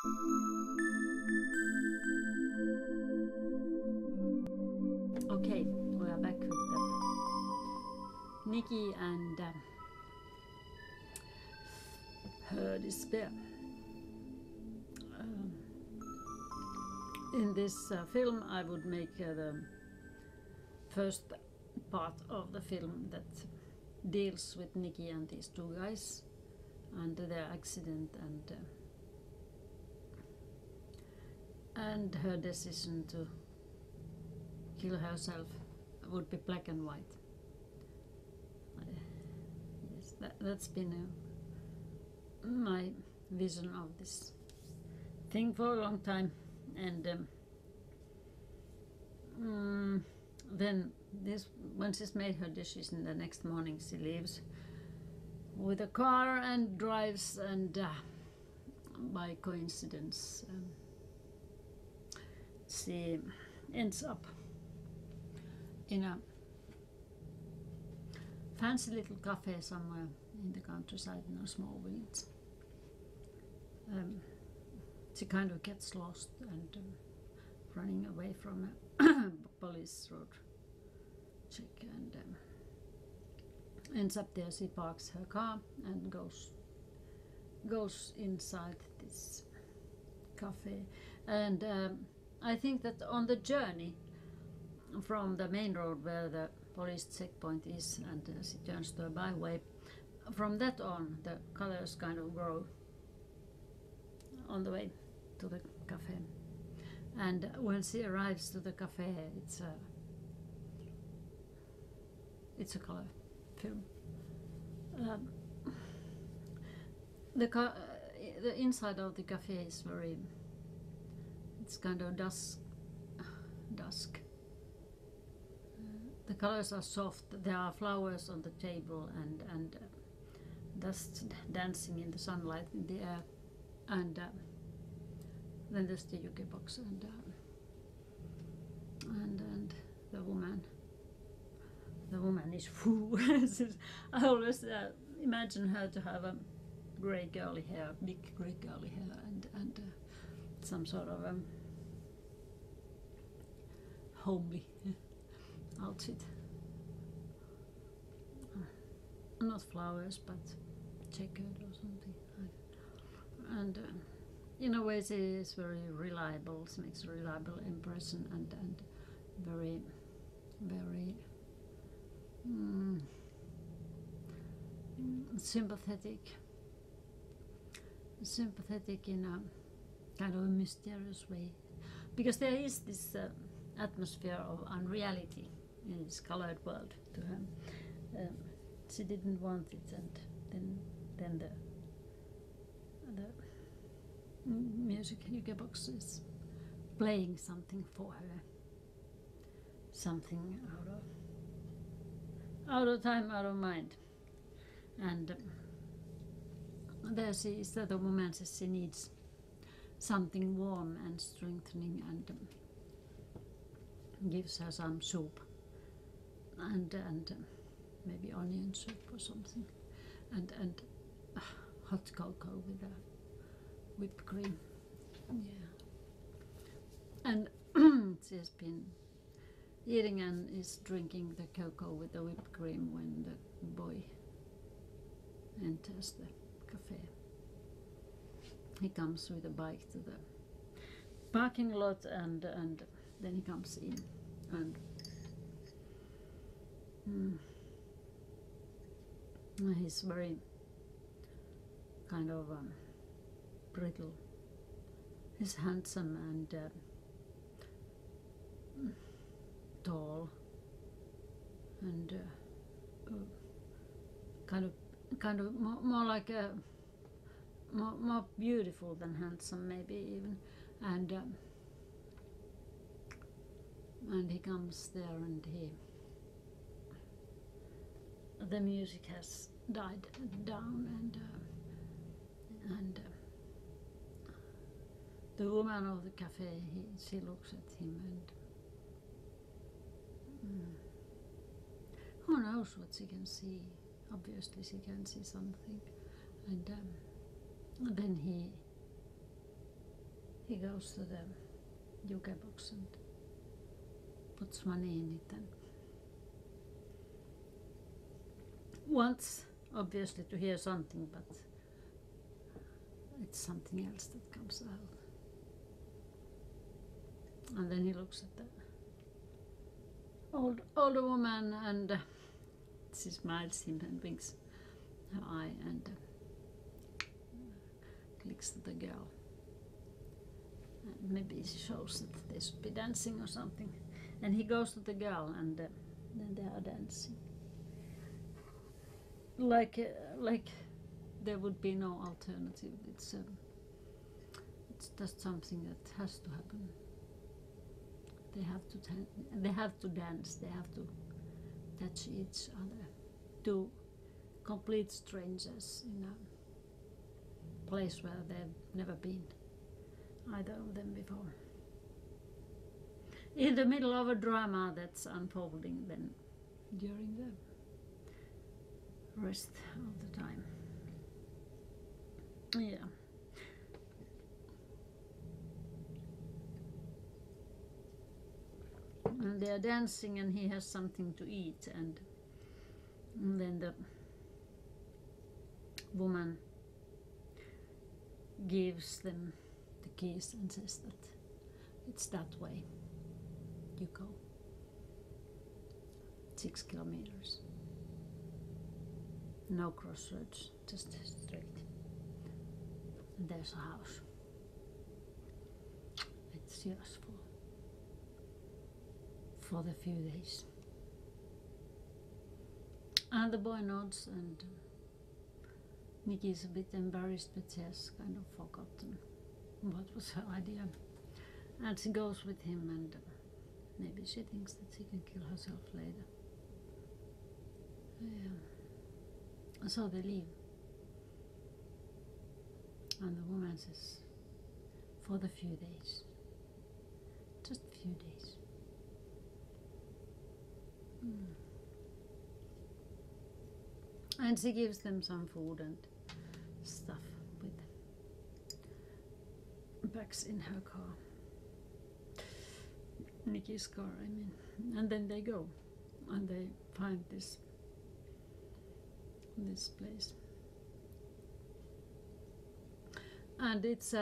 Okay, we are back with Nikki and her despair. In this film, I would make the first part of the film that deals with Nikki and these two guys and their accident and her decision to kill herself would be black and white. Yes, that's been my vision of this thing for a long time, and then when she's made her decision, the next morning she leaves with a car and drives, and by coincidence she ends up in a fancy little cafe somewhere in the countryside in a small village. She kind of gets lost and running away from a police road check, and ends up there. She parks her car and goes inside this cafe, and I think that on the journey from the main road where the police checkpoint is, and she turns to a byway, from that on the colors kind of grow on the way to the cafe. And when she arrives to the cafe, it's a color film. The inside of the cafe is it's kind of dusk. The colors are soft. There are flowers on the table and dust dancing in the sunlight in the air, and then there's the jukebox and the woman. The woman is foo. I always imagine her to have a grey curly hair, big grey curly hair, and some sort of homely outfit. Not flowers, but checkered or something. And in a way, she is very reliable. She makes a reliable impression and very, very sympathetic in a kind of a mysterious way, because there is this atmosphere of unreality in this colored world to her. She didn't want it, and then the music jukebox is playing something for her, something out of time, out of mind, and there she is. The woman says she needs something warm and strengthening, and gives her some soup and maybe onion soup or something, and hot cocoa with a whipped cream. Yeah, and she has been eating and is drinking the cocoa with the whipped cream when the boy enters the cafe. He comes with a bike to the parking lot, and then he comes in, and he's very kind of brittle. He's handsome and tall, and kind of more like a more beautiful than handsome, maybe even, and he comes there, and the music has died down, and the woman of the cafe, she looks at him, and who knows what she can see. Obviously she can see something, and then he he goes to the jukebox and puts money in it and wants obviously to hear something, but it's something else that comes out. And then he looks at the older woman and she smiles him and winks her eye and clicks to the girl. And maybe she shows that they should be dancing or something. And he goes to the girl and then they are dancing. Like there would be no alternative. It's just something that has to happen. They have to dance. They have to touch each other. Two complete strangers in a place where they've never been, either of them before. In the middle of a drama that's unfolding then during the rest of the time. Yeah. And they are dancing and he has something to eat and then the woman gives them the keys and says that it's that way you go. 6 kilometers. No crossroads, just straight. And there's a house. It's yours for the few days. And the boy nods and Nikki's a bit embarrassed, but she has kind of forgotten what was her idea. And she goes with him and maybe she thinks that she can kill herself later. Yeah. So they leave. And the woman says, for the few days. Just a few days. And she gives them some food and stuff with bags in her car. Nikki's car, I mean. And then they go and they find this place. And it's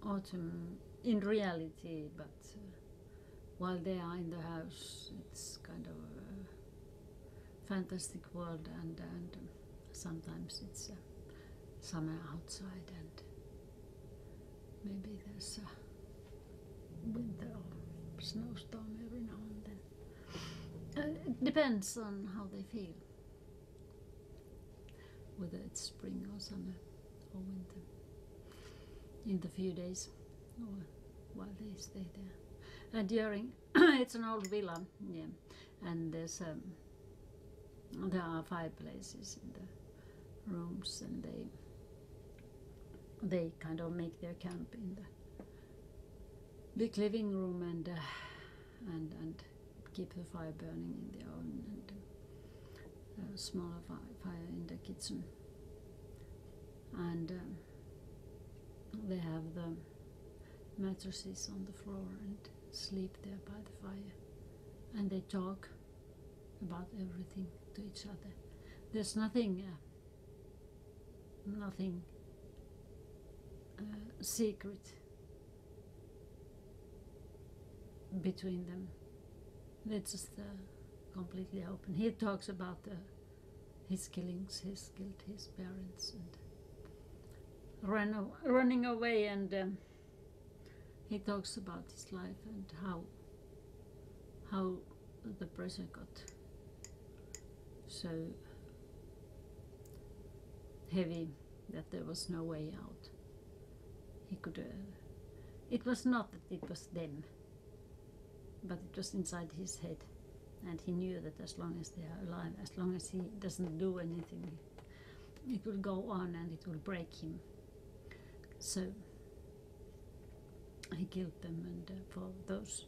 autumn in reality, but while they are in the house, it's kind of a fantastic world, and sometimes it's summer outside, and maybe there's a winter or snowstorm every now and then. It depends on how they feel, whether it's spring or summer or winter, in the few days or while they stay there. And during, it's an old villa, yeah, and there are fireplaces in the rooms, and they kind of make their camp in the big living room and keep the fire burning in the oven, and a smaller fire in the kitchen. And they have the mattresses on the floor and sleep there by the fire, and they talk about everything to each other. There's nothing secret between them. It's just completely open. He talks about his killings, his guilt, his parents, and running away, and he talks about his life and how the pressure got so heavy that there was no way out. He could. It was not that it was them, but it was inside his head, and he knew that as long as they are alive, as long as he doesn't do anything, it will go on and it will break him. So he killed them, and for those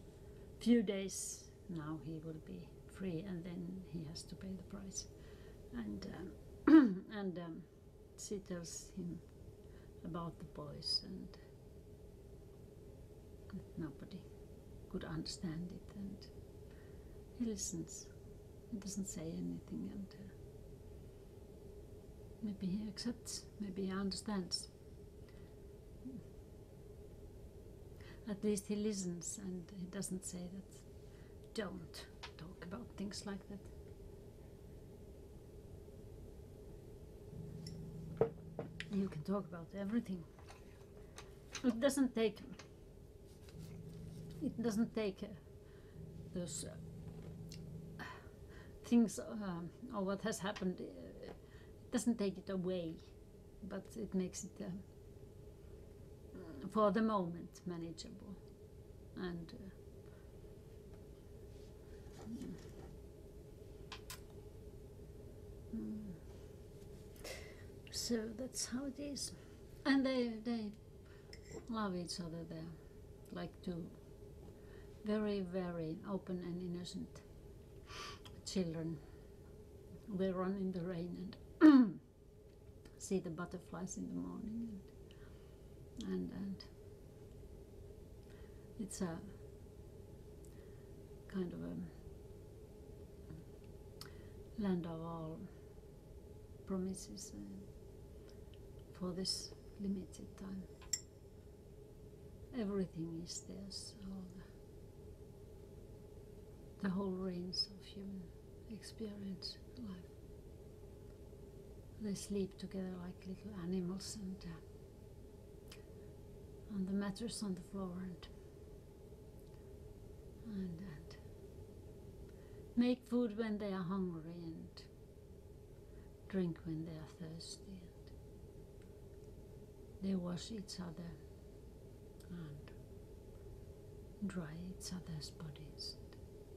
few days now he will be free, and then he has to pay the price. And she tells him about the boys, and nobody could understand it, and he listens. He doesn't say anything, and maybe he accepts, maybe he understands. At least he listens, and he doesn't say that don't talk about things like that. You can talk about everything. It doesn't take those things or what has happened. It doesn't take it away, but it makes it for the moment manageable. And so that's how it is. And they love each other. They're like two very, very open and innocent children. They run in the rain and see the butterflies in the morning, and it's a kind of a land of all promises for this limited time. Everything is theirs, all the whole range of human experience, life. They sleep together like little animals, and on the mattress on the floor, and make food when they are hungry, and drink when they are thirsty, and they wash each other and dry each other's bodies.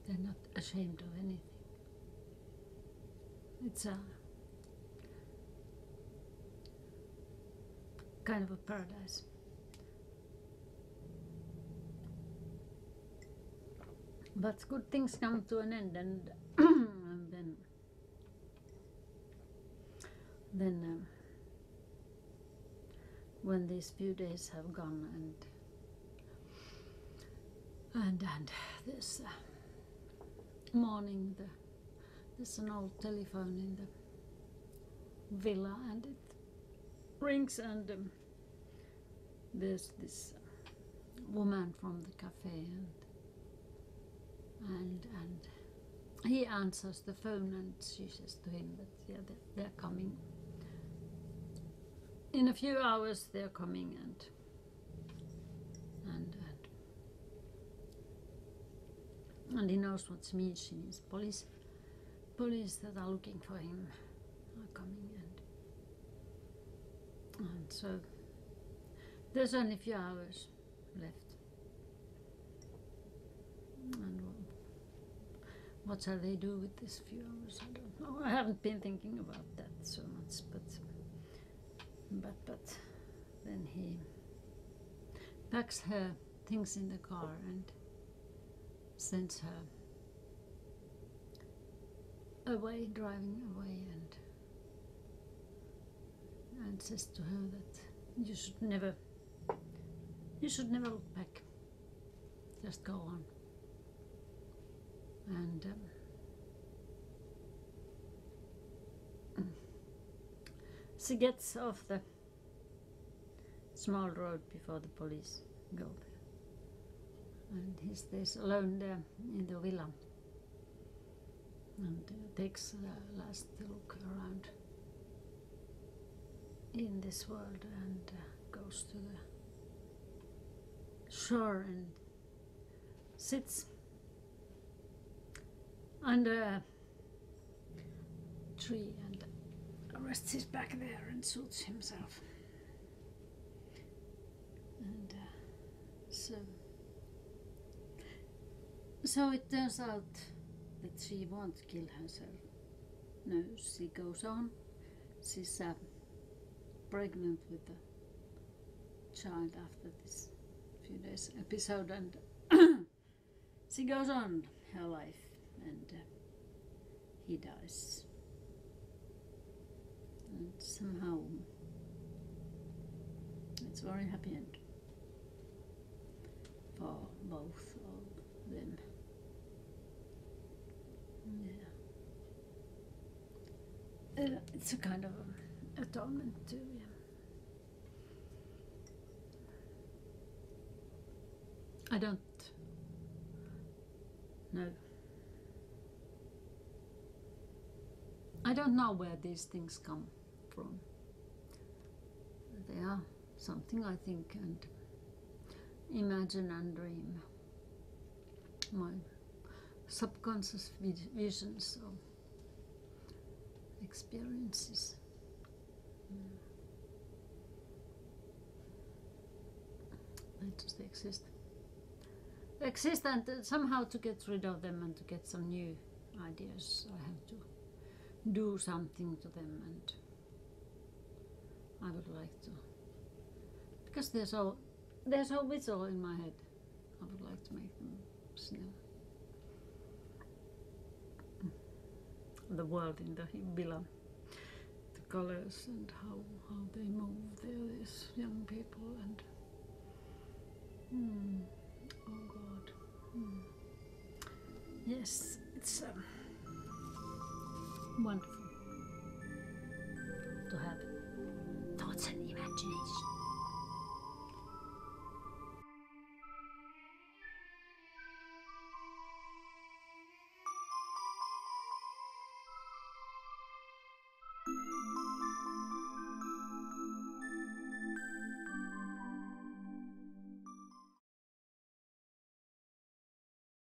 They're not ashamed of anything. It's a kind of a paradise. But good things come to an end, and, and then when these few days have gone, and this morning there's an old telephone in the villa, and it rings, and there's this woman from the cafe, and he answers the phone, and she says to him that yeah, they're coming. In a few hours they're coming, and he knows what she means. She means police that are looking for him are coming, and so there's only a few hours left. And what shall they do with this few hours? I don't know. I haven't been thinking about that so much, but then he packs her things in the car and sends her away, driving away, and says to her that you should never look back. Just go on. And she gets off the small road before the police go there, and he stays alone there in the villa, and takes a last look around in this world, and goes to the shore and sits under a tree and rests his back there and suits himself. And so it turns out that she won't kill herself. No, she goes on. She's pregnant with a child after this few days episode, and she goes on her life, and he dies. And somehow It's a very happy end for both of them. Yeah. It's a kind of atonement too. Yeah. I don't know. I don't know where these things come from. They are something I think and imagine and dream. My subconscious visions of experiences. They just exist. They exist, and somehow to get rid of them and to get some new ideas, I have to do something to them, and I would like to, because they're so visual in my head, I would like to make them still. The world in the villa, the colors and how they move there, these young people, and oh God. Yes, it's wonderful.